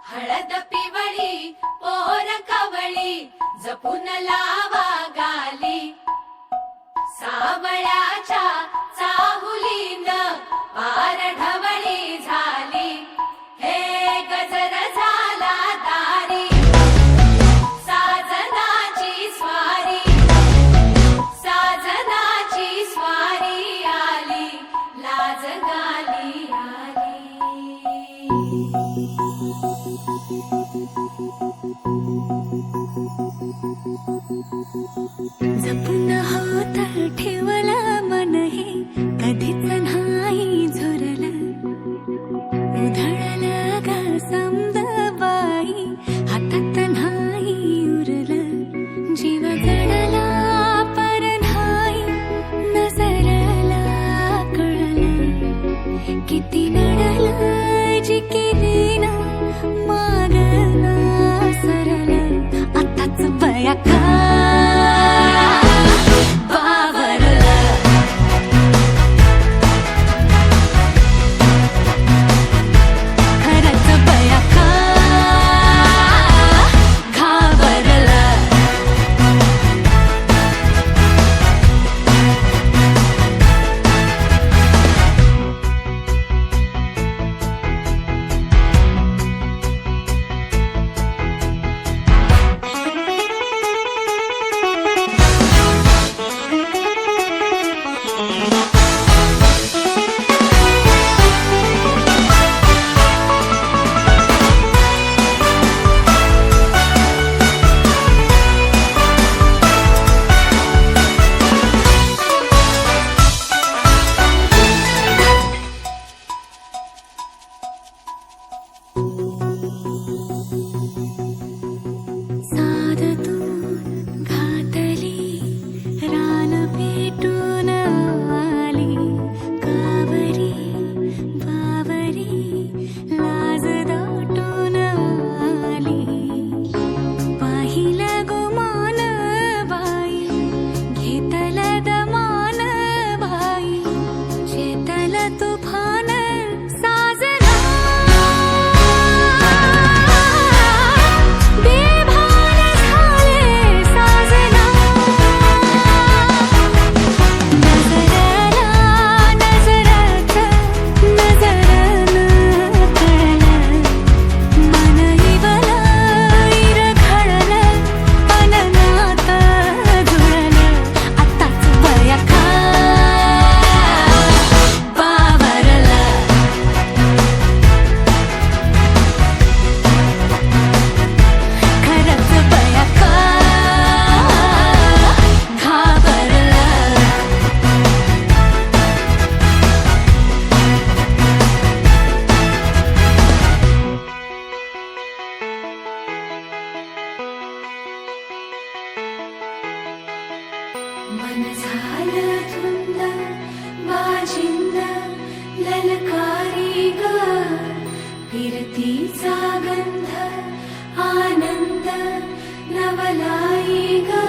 हळद पिवळी पोर कवळी जपून लावा गाली सावळ्याच्या चाहुलीन पार ढवळी झाली हे गजर झाला दारी साजनाची स्वारी आली लाज गाली आली जपून होत ठेवला मन हे कधीच नाही झुरलं उधळलं ग समद बाई हातात नाही उरलं जीव जडला पर नाही नजरला कळलं किती नडलं जी केली ना मागना सरलं आताच बया का मन झालं धुंद बाजिंद ललकारी ग फिरतीचा गंध आनंद नवलाई ग